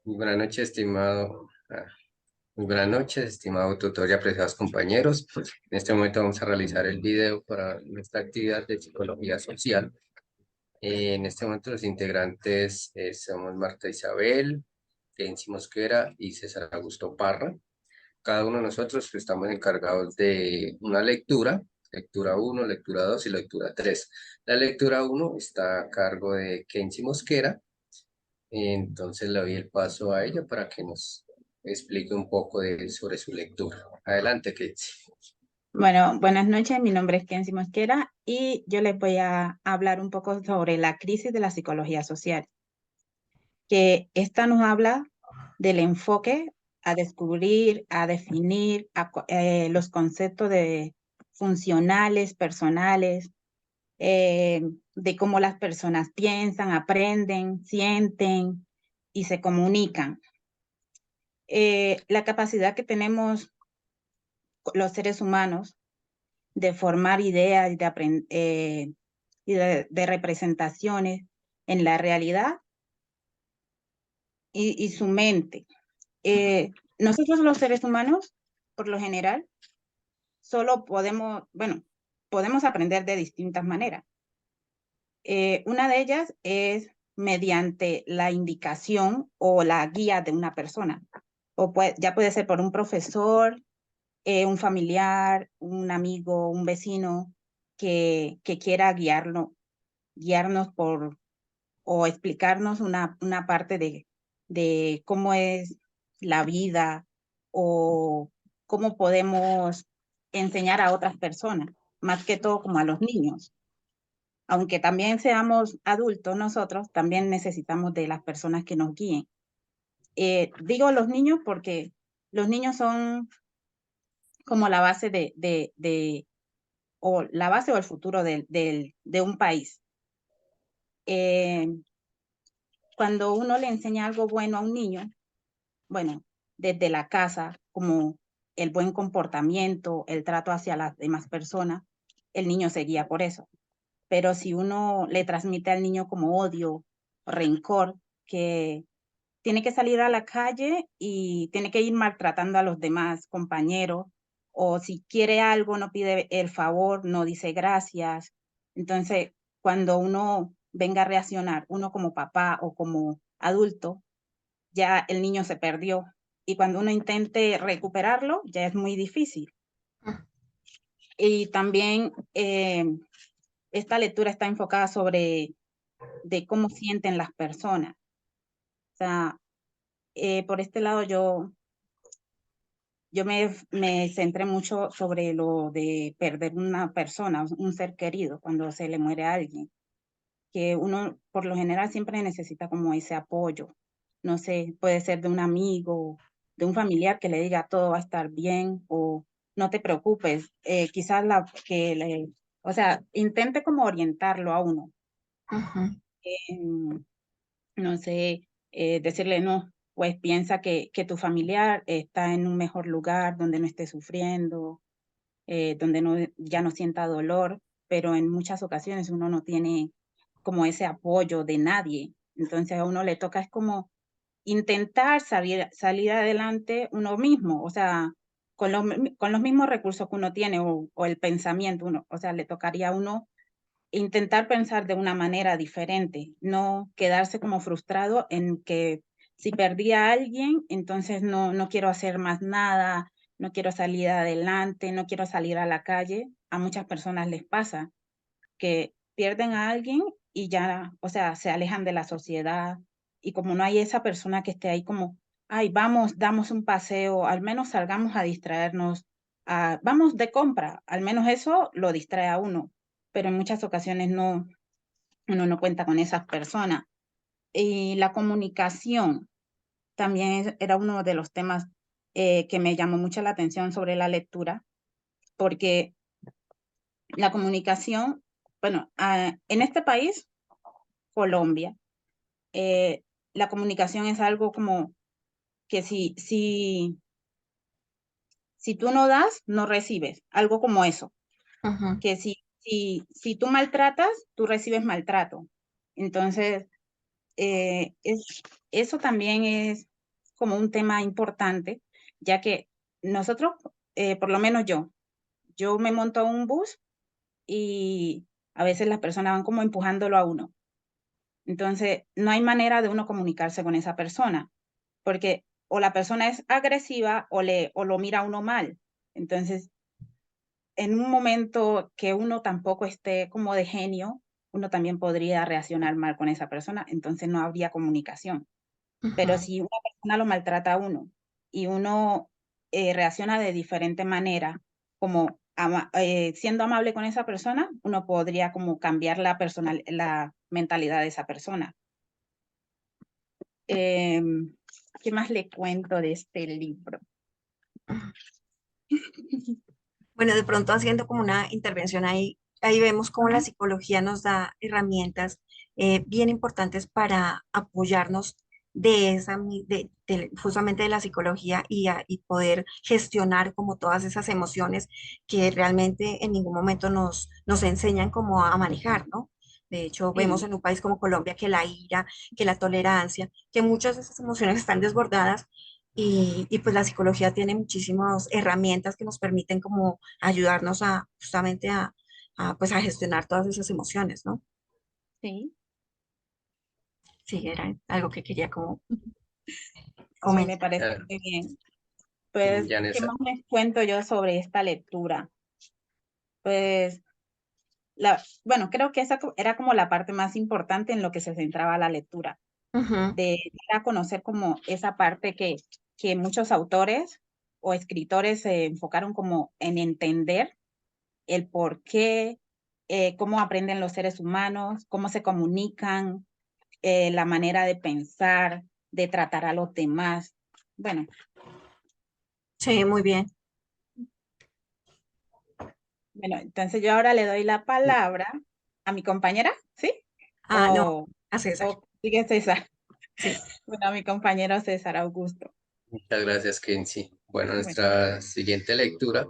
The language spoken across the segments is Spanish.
Muy buenas noches, muy buenas noches, estimado tutor y apreciados compañeros. En este momento vamos a realizar el video para nuestra actividad de psicología social. En este momento los integrantes somos Marta Isabel, Kenzie Mosquera y César Augusto Parra. Cada uno de nosotros estamos encargados de una lectura, lectura uno, lectura 2 y lectura 3. La lectura uno está a cargo de Kenzie Mosquera. Entonces le doy el paso a ella para que nos explique un poco sobre su lectura. Adelante, Kate. Bueno, buenas noches, mi nombre es Kenzie Mosquera y yo les voy a hablar un poco sobre la crisis de la psicología social, que esta nos habla del enfoque a descubrir, a definir los conceptos de funcionales, personales, de cómo las personas piensan, aprenden, sienten y se comunican. La capacidad que tenemos los seres humanos de formar ideas y de representaciones en la realidad y su mente. Nosotros los seres humanos, por lo general, solo podemos aprender de distintas maneras. Una de ellas es mediante la indicación o la guía de una persona. Ya puede ser por un profesor, un familiar, un amigo, un vecino que quiera guiarnos o explicarnos una parte de cómo es la vida o cómo podemos enseñar a otras personas, más que todo como a los niños. Aunque también seamos adultos nosotros, también necesitamos de las personas que nos guíen. Digo los niños porque los niños son como la base o la base o el futuro de un país. Cuando uno le enseña algo bueno a un niño, bueno, desde la casa, como el buen comportamiento, el trato hacia las demás personas, el niño se guía por eso. Pero si uno le transmite al niño como odio, rencor, que tiene que salir a la calle y tiene que ir maltratando a los demás compañeros, o si quiere algo, no pide el favor, no dice gracias. Entonces, cuando uno venga a reaccionar, uno como papá o como adulto, ya el niño se perdió. Y cuando uno intente recuperarlo, ya es muy difícil. Y también esta lectura está enfocada sobre de cómo sienten las personas. O sea, por este lado yo me centré mucho sobre lo de perder una persona, un ser querido, cuando se le muere a alguien, que uno por lo general siempre necesita como ese apoyo. No sé, puede ser de un amigo, de un familiar que le diga todo va a estar bien o no te preocupes. Quizás o sea, intente como orientarlo a uno. Ujú. em, no sé, decirle no, pues piensa que tu familiar está en un mejor lugar donde no esté sufriendo, donde ya no sienta dolor, pero en muchas ocasiones uno no tiene como ese apoyo de nadie. Entonces a uno le toca es como intentar salir adelante uno mismo, o sea, con los mismos recursos que uno tiene o el pensamiento, o sea, le tocaría a uno intentar pensar de una manera diferente, no quedarse como frustrado en que si perdí a alguien, entonces no quiero hacer más nada, no quiero salir adelante, no quiero salir a la calle. A muchas personas les pasa que pierden a alguien y ya, o sea, se alejan de la sociedad y como no hay esa persona que esté ahí como, ay, vamos, damos un paseo, al menos salgamos a distraernos, vamos de compra, al menos eso lo distrae a uno, pero en muchas ocasiones uno no cuenta con esas personas. Y la comunicación también era uno de los temas que me llamó mucho la atención sobre la lectura, porque la comunicación, bueno, en este país, Colombia, eh, la comunicación es algo como que si tú no das, no recibes, algo como eso, Ujú. que si tú maltratas, tú recibes maltrato. Entonces, eso también es como un tema importante, ya que nosotros, por lo menos yo me monto a un bus y a veces las personas van como empujándolo a uno. Entonces, no hay manera de uno comunicarse con esa persona, porque o la persona es agresiva o lo mira a uno mal. Entonces, en un momento que uno tampoco esté como de genio, uno también podría reaccionar mal con esa persona, entonces no habría comunicación. Pero Ujú. si una persona lo maltrata a uno y uno reacciona de diferente manera, como siendo amable con esa persona, uno podría como cambiar la mentalidad de esa persona. ¿Qué más le cuento de este libro? Bueno, de pronto haciendo como una intervención ahí vemos cómo la Ujú. psicología nos da herramientas bien importantes para apoyarnos justamente de la psicología y poder gestionar como todas esas emociones que realmente en ningún momento nos enseñan cómo a manejar, ¿no? De hecho, vemos Sí, en un país como Colombia que la ira, que la tolerancia, que muchas de esas emociones están desbordadas y pues la psicología tiene muchísimas herramientas que nos permiten como ayudarnos a justamente pues a gestionar todas esas emociones, ¿no? sí. Sí, era algo que quería como Hoy me comentar. parece Ah, muy bien. Pues, ¿qué Yanesa, más les cuento yo sobre esta lectura? Pues, bueno, creo que esa era como la parte más importante en lo que se centraba la lectura, Ujú. de dar a conocer como esa parte que muchos autores o escritores se enfocaron como en entender el por qué, cómo aprenden los seres humanos, cómo se comunican, la manera de pensar, de tratar a los demás. Bueno, Sí, muy bien. bueno, entonces yo ahora le doy la palabra a mi compañera, ¿sí? Ah, no, O, a César. o sigue César. Sí. Bueno, a mi compañero César Augusto. muchas gracias, Kenzie. Bueno, Bueno, nuestra siguiente lectura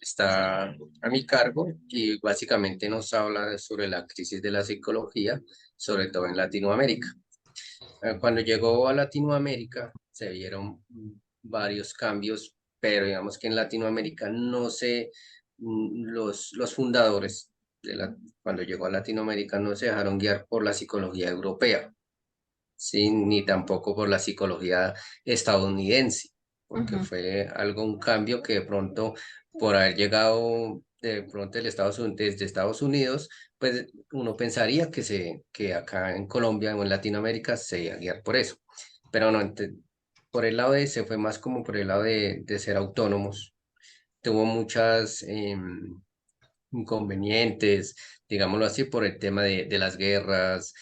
está a mi cargo y básicamente nos habla sobre la crisis de la psicología, sobre todo en Latinoamérica. Cuando llegó a Latinoamérica se vieron varios cambios, pero digamos que en Latinoamérica no se, los fundadores cuando llegó a Latinoamérica no se dejaron guiar por la psicología europea, ¿sí? Ni tampoco por la psicología estadounidense, porque Ujú. fue un cambio que de pronto, por haber llegado de pronto desde Estados Unidos, pues uno pensaría que acá en Colombia o en Latinoamérica se iba a guiar por eso, pero no, por el lado se fue más como por el lado de ser autónomos. Tuvo muchas inconvenientes, digámoslo así, por el tema de las guerras,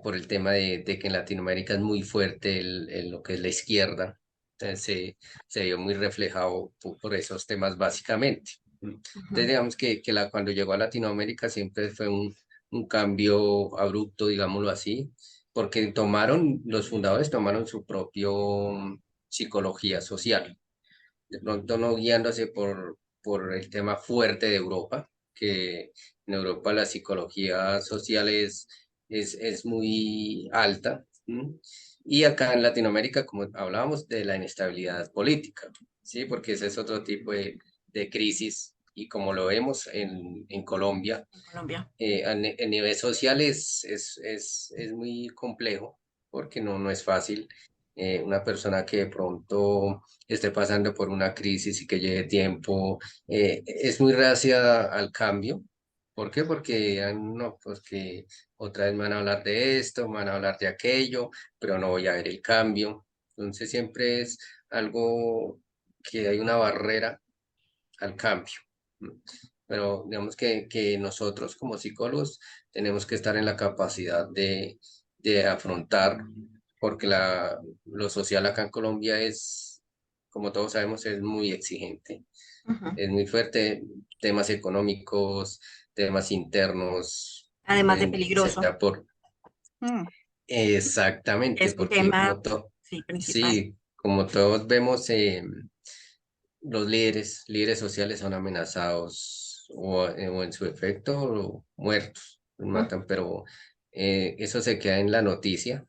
por el tema de que en Latinoamérica es muy fuerte lo que es la izquierda. Entonces se vio muy reflejado por esos temas básicamente. Entonces Ujú. digamos que cuando llegó a Latinoamérica siempre fue un cambio abrupto, digámoslo así, porque los fundadores tomaron su propio psicología social, de pronto no guiándose por el tema fuerte de Europa, que en Europa la psicología social es muy alta, ¿m? Y acá en Latinoamérica, como hablábamos, de la inestabilidad política, ¿sí? Porque ese es otro tipo de crisis, y como lo vemos en Colombia, En Colombia. a nivel social es muy complejo, porque no es fácil. Una persona que de pronto esté pasando por una crisis y que lleve tiempo, es muy reacia al cambio. ¿Por qué? Porque no, pues que otra vez me van a hablar de esto, me van a hablar de aquello, pero no voy a ver el cambio. Entonces siempre es algo que hay una barrera al cambio. Pero digamos que nosotros como psicólogos tenemos que estar en la capacidad de afrontar, porque lo social acá en Colombia es, como todos sabemos, es muy exigente, Ujú. es muy fuerte, temas económicos, temas internos, Además de se peligroso. da por mm, exactamente, Es un porque tema, sí, principal. sí, como todos vemos, los líderes sociales son amenazados o en su efecto muertos, los Ujú. matan, pero eso se queda en la noticia.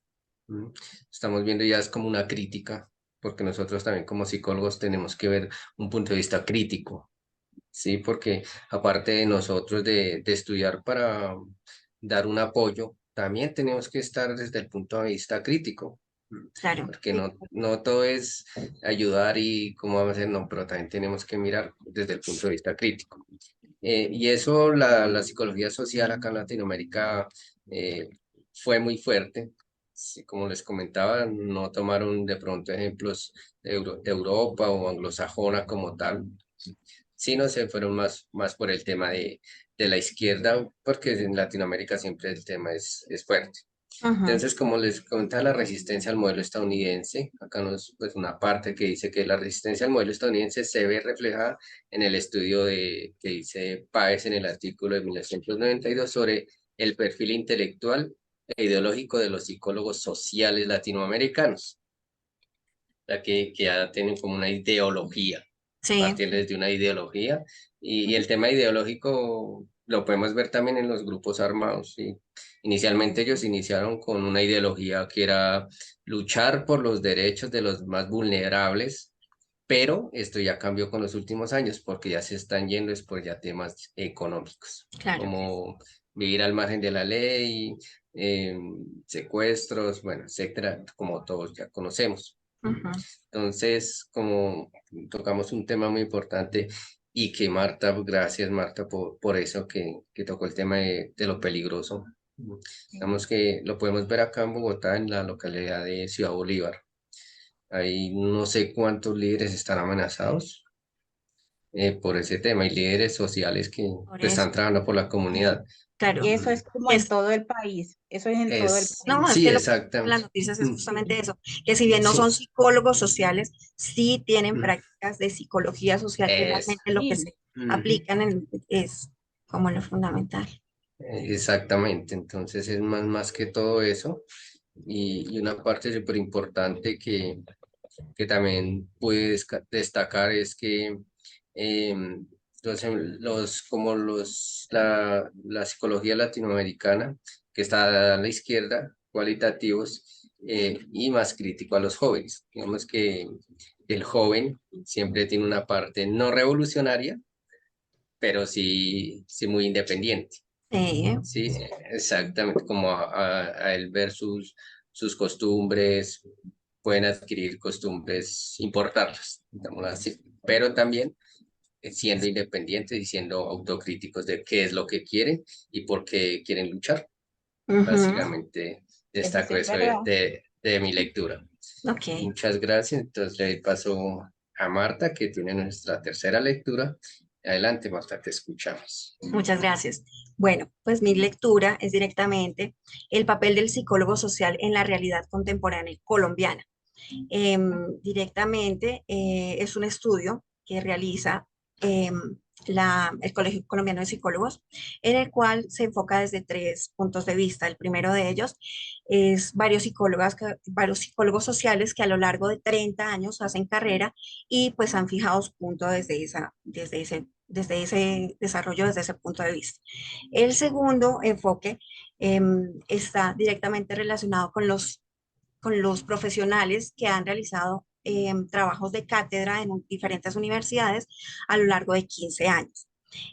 ¿M? Estamos viendo ya es como una crítica. porque nosotros también como psicólogos tenemos que ver un punto de vista crítico, ¿sí? Porque aparte de nosotros de estudiar para dar un apoyo, también tenemos que estar desde el punto de vista crítico, Claro, porque sí, no todo es ayudar y cómo vamos a hacer, no, pero también tenemos que mirar desde el punto de vista crítico. Y eso, la psicología social acá en Latinoamérica fue muy fuerte. Sí, como les comentaba, no tomaron de pronto ejemplos de Europa o anglosajona como tal, sino se fueron más por el tema de la izquierda, porque en Latinoamérica siempre el tema es fuerte. ujú, Entonces, como les comentaba, la resistencia al modelo estadounidense, acá nos pues una parte que dice que la resistencia al modelo estadounidense se ve reflejada en el estudio que dice Páez en el artículo de 1992 sobre el perfil intelectual e ideológico de los psicólogos sociales latinoamericanos, ya que ya tienen como una ideología, sí, partir desde una ideología, y el tema ideológico lo podemos ver también en los grupos armados. ¿Sí? Inicialmente ellos iniciaron con una ideología que era luchar por los derechos de los más vulnerables, pero esto ya cambió con los últimos años porque ya se están yendo es por ya temas económicos, claro. como vivir al margen de la ley, eh, secuestros, bueno, etcétera, como todos ya conocemos. Ujú. Entonces, como tocamos un tema muy importante y que Marta, gracias Marta por eso que tocó el tema de lo peligroso. Digamos que lo podemos ver acá en Bogotá, en la localidad de Ciudad Bolívar. Ahí no sé cuántos líderes están amenazados por ese tema y líderes sociales que Por pues, están eso, trabajando por la comunidad. claro. Y eso Mm, es como en Es, todo el país, eso es en todo el no, país. es sí, que lo que en las exactamente. noticias es Mm, justamente eso, que si bien no son sí, psicólogos sociales, sí tienen mm, prácticas de psicología social que es. realmente lo que Sí, se Ujú. aplican es como lo fundamental. Exactamente, entonces es más que todo eso y una parte súper importante que también pude destacar es que como la psicología latinoamericana que está a la izquierda, cualitativos y más crítico a los jóvenes. Digamos que el joven siempre tiene una parte no revolucionaria, pero sí muy independiente. Sí, Sí, exactamente, como a él ver sus costumbres, pueden adquirir costumbres, importarlas, digámoslo así, pero también siendo independientes y siendo autocríticos de qué es lo que quieren y por qué quieren luchar. ujú, Básicamente eso sí destaco es eso verdad. de mi lectura. ok. Muchas gracias, entonces le paso a Marta, que tiene nuestra tercera lectura. Adelante, Marta, te escuchamos. Muchas gracias. Bueno, pues mi lectura es directamente el papel del psicólogo social en la realidad contemporánea colombiana. Directamente es un estudio que realiza em, el Colegio Colombiano de Psicólogos, en el cual se enfoca desde tres puntos de vista. El primero de ellos es varios psicólogos sociales que a lo largo de 30 años hacen carrera y pues han fijado su punto desde ese desarrollo, desde ese punto de vista. El segundo enfoque está directamente relacionado con los profesionales que han realizado trabajos de cátedra en diferentes universidades a lo largo de 15 años.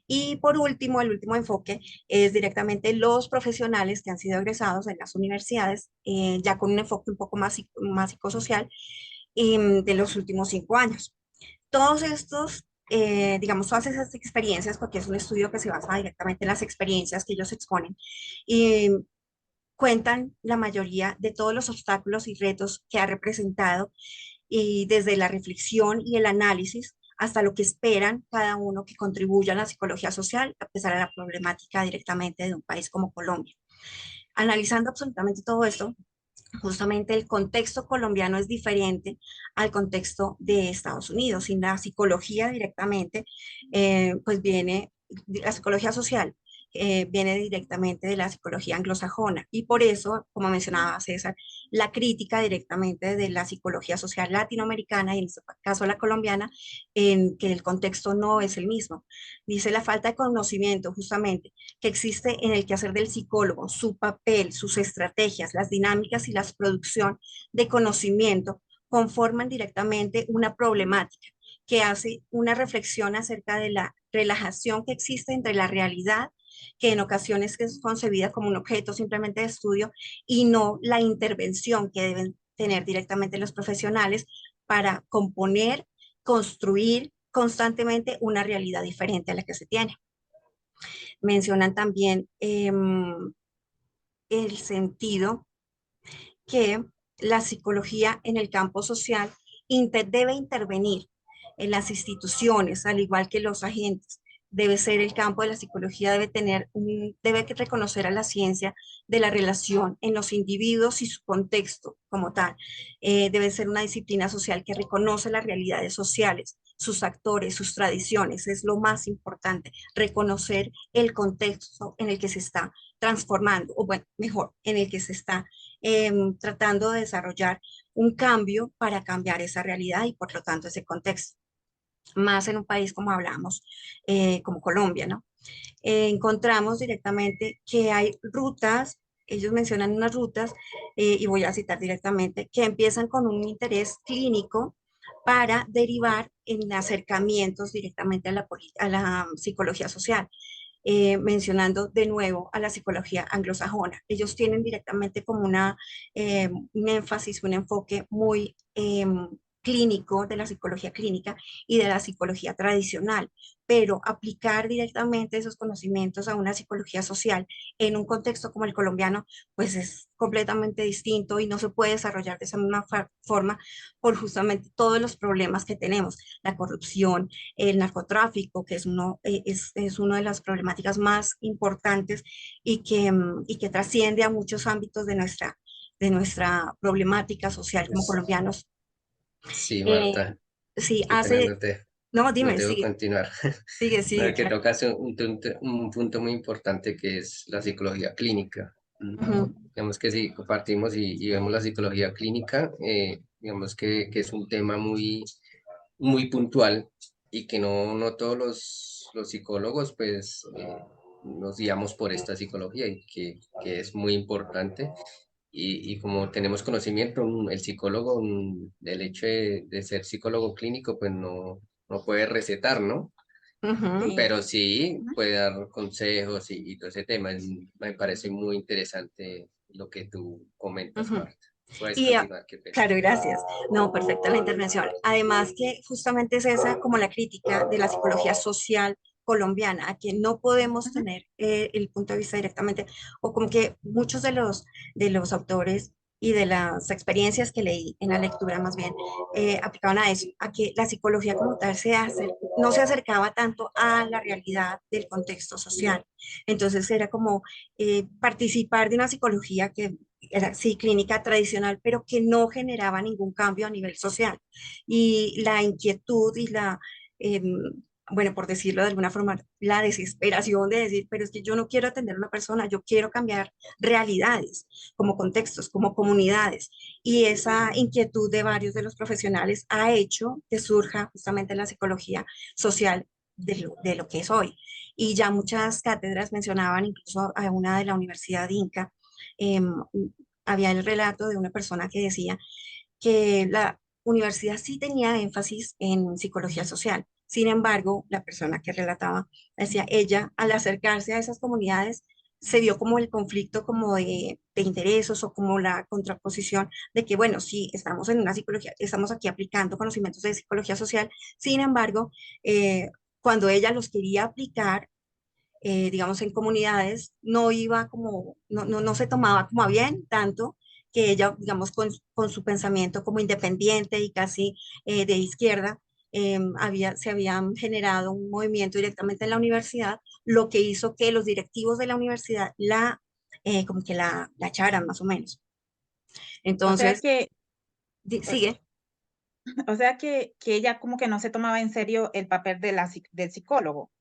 Y por último, el último enfoque es directamente los profesionales que han sido egresados en las universidades, ya con un enfoque un poco más psicosocial, de los últimos 5 años. Todos estos, digamos, todas esas experiencias, porque es un estudio que se basa directamente en las experiencias que ellos exponen, y cuentan la mayoría de todos los obstáculos y retos que ha representado y desde la reflexión y el análisis hasta lo que esperan cada uno que contribuya a la psicología social, a pesar de la problemática directamente de un país como Colombia. Analizando absolutamente todo esto, justamente el contexto colombiano es diferente al contexto de Estados Unidos. Sin la psicología directamente, pues viene la psicología social. Viene directamente de la psicología anglosajona y por eso, como mencionaba César, la crítica directamente de la psicología social latinoamericana y en este caso la colombiana, en que el contexto no es el mismo. Dice la falta de conocimiento justamente que existe en el quehacer del psicólogo, su papel, sus estrategias, las dinámicas y la producción de conocimiento conforman directamente una problemática que hace una reflexión acerca de la relajación que existe entre la realidad, que en ocasiones es concebida como un objeto simplemente de estudio, y no la intervención que deben tener directamente los profesionales para componer, construir constantemente una realidad diferente a la que se tiene. Mencionan también el sentido que la psicología en el campo social debe intervenir en las instituciones, al igual que los agentes. Debe ser el campo de la psicología, debe reconocer a la ciencia de la relación en los individuos y su contexto como tal. Debe ser una disciplina social que reconoce las realidades sociales, sus actores, sus tradiciones. Es lo más importante, reconocer el contexto en el que se está transformando, o bueno, mejor, en el que se está tratando de desarrollar un cambio para cambiar esa realidad y por lo tanto ese contexto. Más en un país como hablamos, como Colombia, ¿no? Encontramos directamente que hay rutas, ellos mencionan unas rutas, y voy a citar directamente, que empiezan con un interés clínico para derivar en acercamientos directamente a la psicología social, mencionando de nuevo a la psicología anglosajona. Ellos tienen directamente como un énfasis, un enfoque muy clínico de la psicología clínica y de la psicología tradicional, pero aplicar directamente esos conocimientos a una psicología social en un contexto como el colombiano, pues es completamente distinto y no se puede desarrollar de esa misma forma por justamente todos los problemas que tenemos, la corrupción, el narcotráfico, que es una de las problemáticas más importantes y que trasciende a muchos ámbitos de nuestra problemática social como Pues, colombianos. sí, Eh, Marta, sí, qué pena, no, no dime, te debo sigue, continuar. sigue, No, sigue, que claro. tocas un punto muy importante que es la psicología clínica. Ujú, Digamos que si compartimos y vemos la psicología clínica, digamos que es un tema muy puntual y que no todos los psicólogos pues nos guiamos por esta psicología y que es muy importante. Y como tenemos conocimiento, el psicólogo, el hecho de ser psicólogo clínico, pues no puede recetar, ¿no? ujú. Sí. Pero sí Ujú. puede dar consejos y todo ese tema. Me parece muy interesante lo que tú comentas, Ujú. Marta. Puedes Y continuar, qué pena. claro, gracias. No, perfecta la intervención. Además que justamente es esa como la crítica de la psicología social colombiana, a que no podemos Ujú. tener el punto de vista directamente, o como que muchos de los autores y de las experiencias que leí en la lectura más bien, aplicaban a eso, a que la psicología como tal no se acercaba tanto a la realidad del contexto social. Entonces era como participar de una psicología que era sí clínica tradicional, pero que no generaba ningún cambio a nivel social. Y la inquietud y em, bueno, por decirlo de alguna forma, la desesperación de decir, pero es que yo no quiero atender a una persona, yo quiero cambiar realidades, como contextos, como comunidades. Y esa inquietud de varios de los profesionales ha hecho que surja justamente la psicología social de lo que es hoy. Y ya muchas cátedras mencionaban, incluso a una de la Universidad Inca, em, había el relato de una persona que decía que la universidad sí tenía énfasis en psicología social. Sin embargo, la persona que relataba decía, ella al acercarse a esas comunidades se vio como el conflicto como de intereses o como la contraposición de que, bueno, sí, estamos en una psicología, estamos aquí aplicando conocimientos de psicología social, sin embargo, cuando ella los quería aplicar, digamos, en comunidades, no iba como, no se tomaba como a bien tanto que ella, digamos, con su pensamiento como independiente y casi de izquierda, se habían generado un movimiento directamente en la universidad, lo que hizo que los directivos de la universidad como que la echaran más o menos. O sea Entonces, que, eh, sigue. o sea que ella como que no se tomaba en serio el papel de del psicólogo.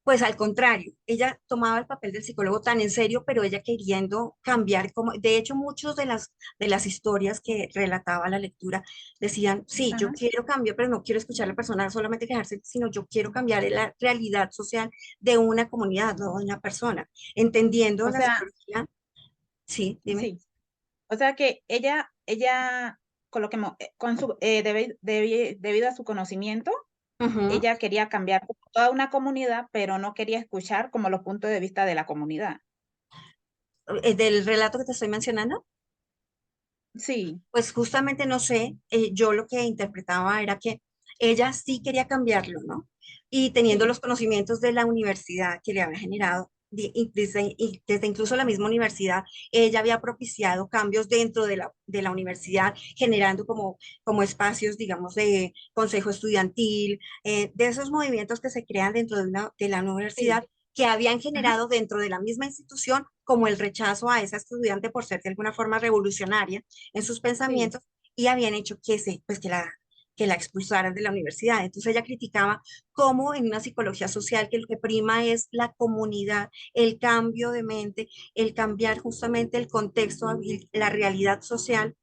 Pues al contrario, ella tomaba el papel del psicólogo tan en serio, pero ella queriendo cambiar, como, de hecho, muchas de las historias que relataba la lectura decían, sí, yo Ajá. quiero cambiar, pero no quiero escuchar a la persona solamente quejarse, sino yo quiero cambiar la realidad social de una comunidad, no de una persona, entendiendo O la sea, psicología. Sí, dime. sí. O sea que ella coloquemos, debido a su conocimiento, Ujú. ella quería cambiar toda una comunidad, pero no quería escuchar como los puntos de vista de la comunidad. Del relato que te estoy mencionando. Sí, Pues justamente no sé, yo lo que interpretaba era que ella sí quería cambiarlo, ¿no? Y teniendo sí, los conocimientos de la universidad que le había generado, y desde incluso la misma universidad, ella había propiciado cambios dentro de la universidad, generando como espacios, digamos, de consejo estudiantil, de esos movimientos que se crean dentro de la sí. universidad que habían Ajá, generado dentro de la misma institución como el rechazo a esa estudiante por ser de alguna forma revolucionaria en sus sí, pensamientos y habían hecho pues que la expulsaran de la universidad. Entonces ella criticaba cómo en una psicología social que lo que prima es la comunidad, el cambio de mente, el cambiar justamente el contexto, la realidad social,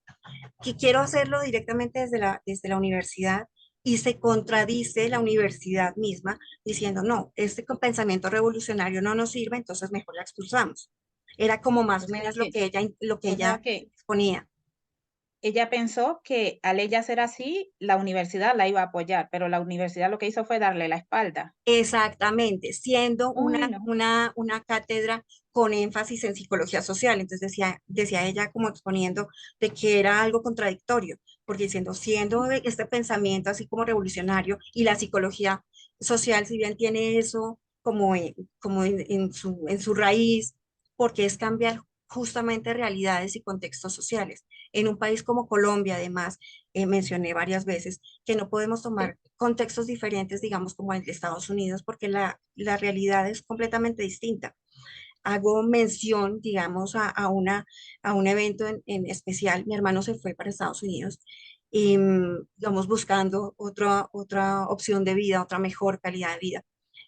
que quiero hacerlo directamente desde la universidad y se contradice la universidad misma diciendo, no, este pensamiento revolucionario no nos sirve, entonces mejor la expulsamos. Era como más o o sea menos que, lo que o sea ella que exponía. ella pensó que al ella ser así, la universidad la iba a apoyar, pero la universidad lo que hizo fue darle la espalda. Exactamente, siendo Uy, no. una cátedra con énfasis en psicología social. Entonces decía ella como exponiendo de que era algo contradictorio, porque siendo este pensamiento así como revolucionario y la psicología social, si bien tiene eso como en su raíz, porque es cambiar justamente realidades y contextos sociales. En un país como Colombia, además, mencioné varias veces que no podemos Sí, tomar contextos diferentes, digamos, como el de Estados Unidos, porque la realidad es completamente distinta. Hago mención, digamos, a un evento en especial. Mi hermano se fue para Estados Unidos y, digamos, buscando otra opción de vida, otra mejor calidad de vida.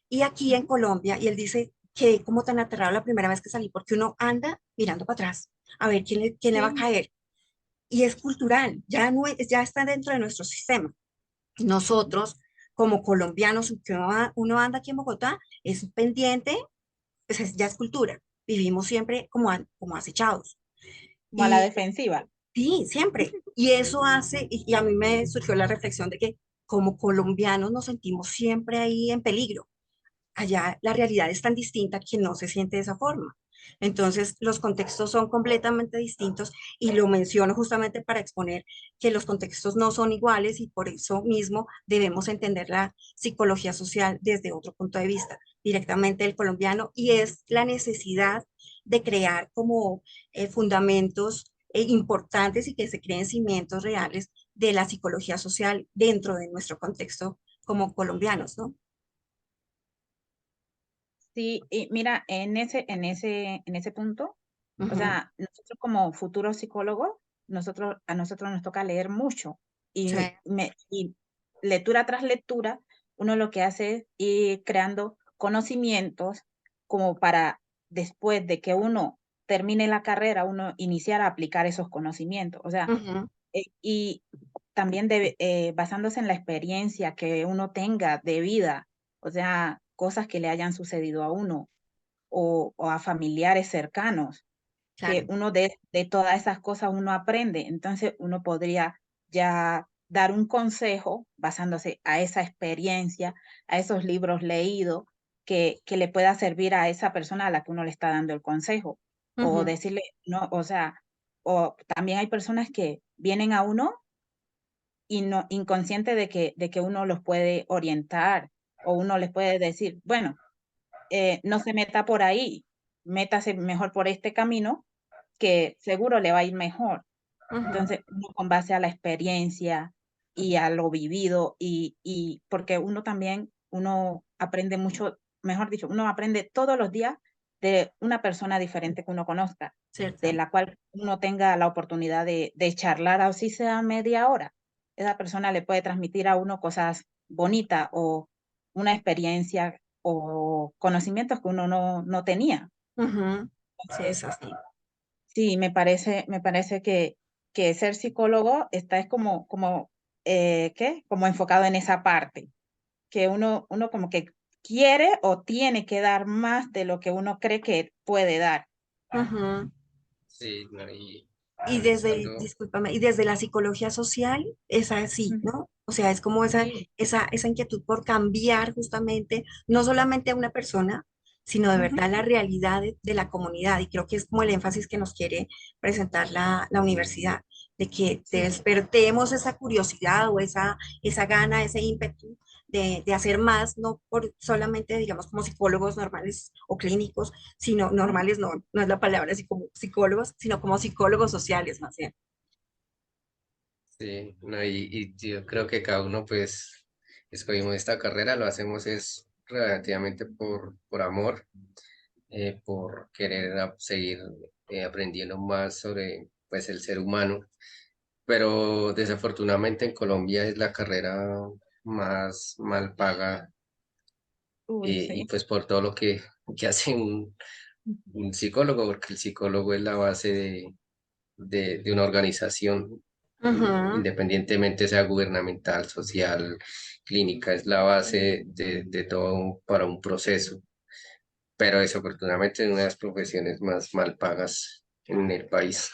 Y aquí en ujú, Colombia, y él dice que como tan aterrado la primera vez que salí, porque uno anda mirando para atrás a ver quién le va a sí, caer. Y es cultural, ya, no ya está dentro de nuestro sistema. Nosotros, como colombianos, que uno anda aquí en Bogotá, es pendiente, pues ya es cultura. Vivimos siempre como acechados. como a la Y defensiva. sí, siempre. Y eso hace, y a mí me surgió la reflexión de que como colombianos nos sentimos siempre ahí en peligro. Allá la realidad es tan distinta que no se siente de esa forma. Entonces, los contextos son completamente distintos y lo menciono justamente para exponer que los contextos no son iguales y por eso mismo debemos entender la psicología social desde otro punto de vista, directamente del colombiano, y es la necesidad de crear como fundamentos importantes y que se creen cimientos reales de la psicología social dentro de nuestro contexto como colombianos, ¿no? Sí, y mira, en ese punto, o Ujú. sea, nosotros como futuros psicólogos, a nosotros nos toca leer mucho Sí. y lectura tras lectura, uno lo que hace es ir creando conocimientos como para después de que uno termine la carrera, uno iniciar a aplicar esos conocimientos. O sea, Ujú. y también basándose en la experiencia que uno tenga de vida, o sea, cosas que le hayan sucedido a uno o a familiares cercanos, que Claro. uno de todas esas cosas uno aprende. Entonces uno podría ya dar un consejo basándose a esa experiencia, a esos libros leídos, que le pueda servir a esa persona a la que uno le está dando el consejo. O Ujú. decirle, no, o sea, o también hay personas que vienen a uno y no inconsciente de que uno los puede orientar o uno les puede decir, bueno, no se meta por ahí, métase mejor por este camino que seguro le va a ir mejor. Ujú. Entonces, uno con base a la experiencia y a lo vivido y porque uno también, uno aprende mucho, mejor dicho, uno aprende todos los días de una persona diferente que uno conozca, de Cierto. la cual uno tenga la oportunidad de charlar, así sea media hora. Esa persona le puede transmitir a uno cosas bonitas o una experiencia o conocimientos que uno no tenía. Ujú. Sí, es Entonces, así. sí, me parece que ser psicólogo está es como, ¿qué? Como enfocado en esa parte, que uno como que quiere o tiene que dar más de lo que uno cree que puede dar. Ujú. Sí, no, y analizando. discúlpame, y desde la psicología social es así, Ujú. ¿no? O sea, es como Sí. esa inquietud por cambiar justamente, no solamente a una persona, sino de Ujú. verdad la realidad de la comunidad. Y creo que es como el énfasis que nos quiere presentar la universidad, de que Sí. despertemos esa curiosidad o esa gana, ese ímpetu de hacer más, no por solamente, digamos, como psicólogos normales o clínicos, sino Ujú. normales, no, no es la palabra así como psicólogos, sino como psicólogos sociales más bien. Sí, no, y yo creo que cada uno pues escogimos esta carrera, lo hacemos es relativamente por amor, por querer seguir aprendiendo más sobre pues el ser humano, pero desafortunadamente en Colombia es la carrera más mal paga, Uy, y sí. pues por todo lo que hace un psicólogo, porque el psicólogo es la base de una organización, Ujú. independientemente sea gubernamental, social, clínica, es la base de todo para un proceso. Pero desafortunadamente es una de las profesiones más mal pagas en el país.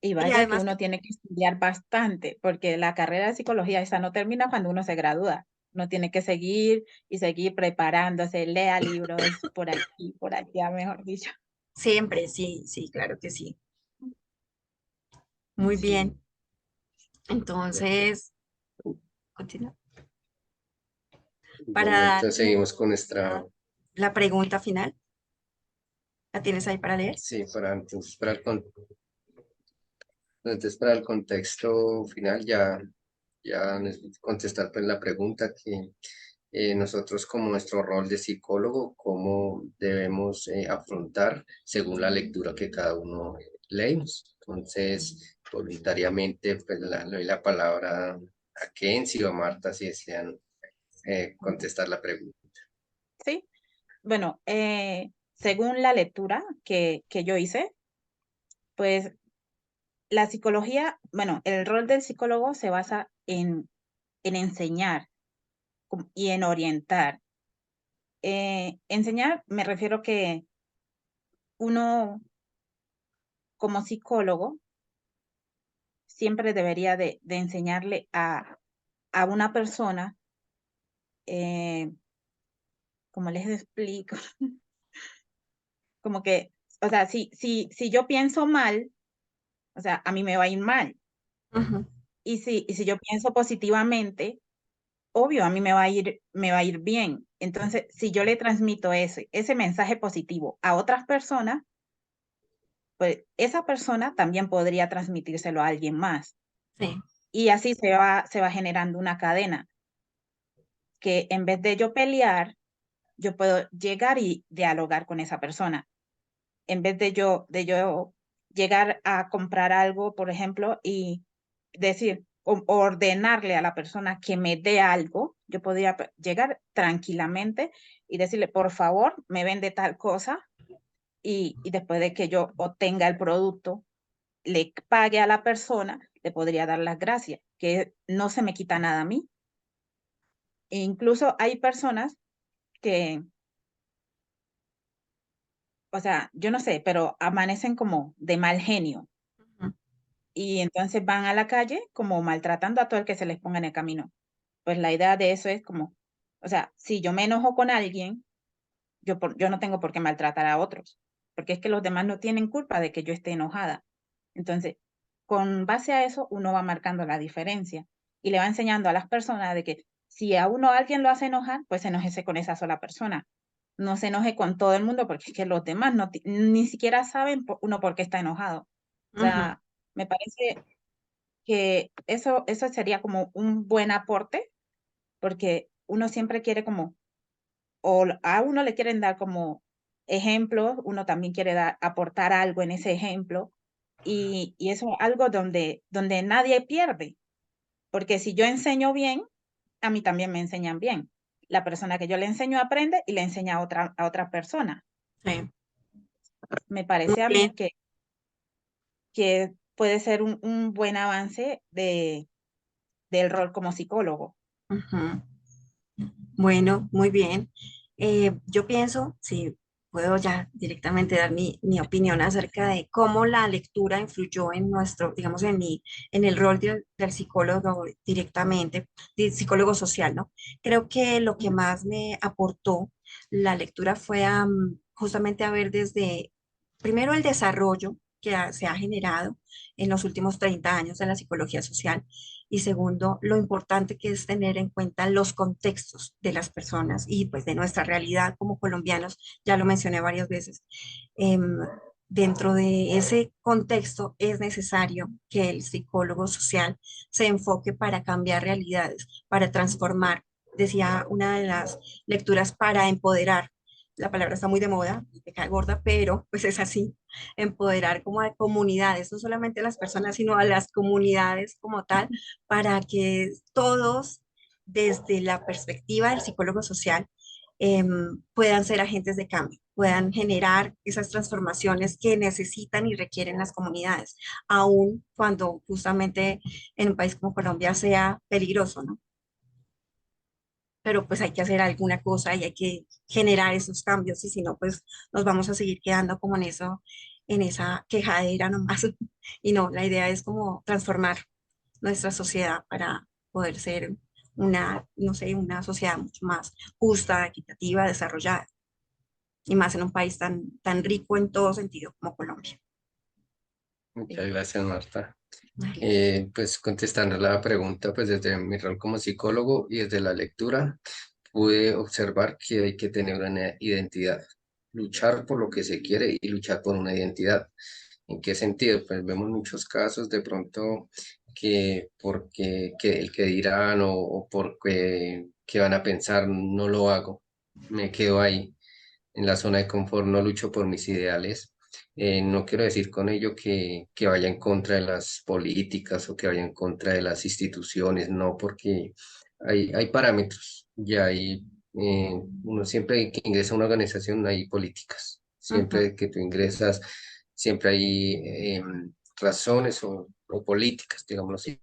Y Y vaya que además, uno tiene que estudiar bastante, porque la carrera de psicología esa no termina cuando uno se gradúa. Uno tiene que seguir y seguir preparándose, lea libros por aquí, por allá, mejor dicho. siempre, sí, sí, claro que sí. Muy Sí, bien. Entonces, continúa. Para bueno, dar entonces como seguimos con nuestra, la pregunta final, ¿la tienes ahí para leer? sí, para el contexto final ya necesito contestar pues la pregunta que nosotros como nuestro rol de psicólogo, cómo debemos afrontar según la lectura que cada uno leemos. Entonces, voluntariamente, pues le doy la palabra a Kenzie o a Marta si desean contestar la pregunta. Sí, bueno, según la lectura que yo hice, pues la psicología, bueno, el rol del psicólogo se basa en enseñar y en orientar. Enseñar, me refiero que uno como psicólogo siempre debería de enseñarle a una persona, eh, ¿cómo les explico? Como que, o sea, si yo pienso mal, o sea, a mí me va a ir mal. Ujú, Y si yo pienso positivamente, obvio, a mí me va a ir bien. Entonces, si yo le transmito ese mensaje positivo a otras personas, pues esa persona también podría transmitírselo a alguien más. sí, Y así se va generando una cadena que en vez de yo pelear, yo puedo llegar y dialogar con esa persona. En vez de yo llegar a comprar algo, por ejemplo, y decir, o ordenarle a la persona que me dé algo, yo podría llegar tranquilamente y decirle, por favor, me vende tal cosa, y después de que yo obtenga el producto, le pague a la persona, le podría dar las gracias, que no se me quita nada a mí. E incluso hay personas que, o sea, yo no sé, pero amanecen como de mal genio ujú, y entonces van a la calle como maltratando a todo el que se les ponga en el camino. Pues la idea de eso es como, o sea, si yo me enojo con alguien, yo no tengo por qué maltratar a otros, porque es que los demás no tienen culpa de que yo esté enojada. Entonces, con base a eso, uno va marcando la diferencia y le va enseñando a las personas de que si a uno alguien lo hace enojar, pues enójese con esa sola persona. No se enoje con todo el mundo porque es que los demás ni siquiera saben uno por qué está enojado. O ujú, sea, me parece que eso sería como un buen aporte, porque uno siempre quiere como, a uno le quieren dar como ejemplos, uno también quiere aportar algo en ese ejemplo, y eso es algo donde nadie pierde, porque si yo enseño bien, a mí también me enseñan bien. La persona que yo le enseño aprende y le enseña a otra persona. sí. Me Muy parece a bien. mí que puede ser un buen avance del rol como psicólogo. Ujú. Bueno, muy bien. Yo pienso, sí, puedo ya directamente dar mi opinión acerca de cómo la lectura influyó en nuestro, digamos, en el rol del psicólogo directamente, del psicólogo social, ¿no? Creo que lo que más me aportó la lectura fue justamente a ver desde, primero, el desarrollo que se ha generado en los últimos 30 años de la psicología social y segundo, lo importante que es tener en cuenta los contextos de las personas y pues de nuestra realidad como colombianos, ya lo mencioné varias veces. Em, Dentro de ese contexto es necesario que el psicólogo social se enfoque para cambiar realidades, para transformar, decía una de las lecturas, para empoderar. La palabra está muy de moda, me cae gorda, pero pues es así, empoderar como a comunidades, no solamente a las personas, sino a las comunidades como tal, para que todos, desde la perspectiva del psicólogo social, puedan ser agentes de cambio, puedan generar esas transformaciones que necesitan y requieren las comunidades, aun cuando justamente en un país como Colombia sea peligroso, ¿no? Pero pues hay que hacer alguna cosa y hay que generar esos cambios y si no, pues nos vamos a seguir quedando como en eso, en esa quejadera nomás. Y no, la idea es como transformar nuestra sociedad para poder ser una, no sé, una sociedad mucho más justa, equitativa, desarrollada y más en un país tan rico en todo sentido como Colombia. Muchas gracias, Marta. Vale. Pues contestando la pregunta, pues desde mi rol como psicólogo y desde la lectura, pude observar que hay que tener una identidad, luchar por lo que se quiere y luchar por una identidad. ¿En qué sentido? Pues vemos muchos casos de pronto que porque que el que dirán o porque que van a pensar no lo hago, me quedo ahí en la zona de confort, no lucho por mis ideales. No quiero decir con ello que vaya en contra de las políticas o que vaya en contra de las instituciones, no, porque hay parámetros, ya hay, uno siempre que ingresa a una organización hay políticas, Ujú. siempre que tú ingresas, siempre hay razones o políticas, digámoslo así.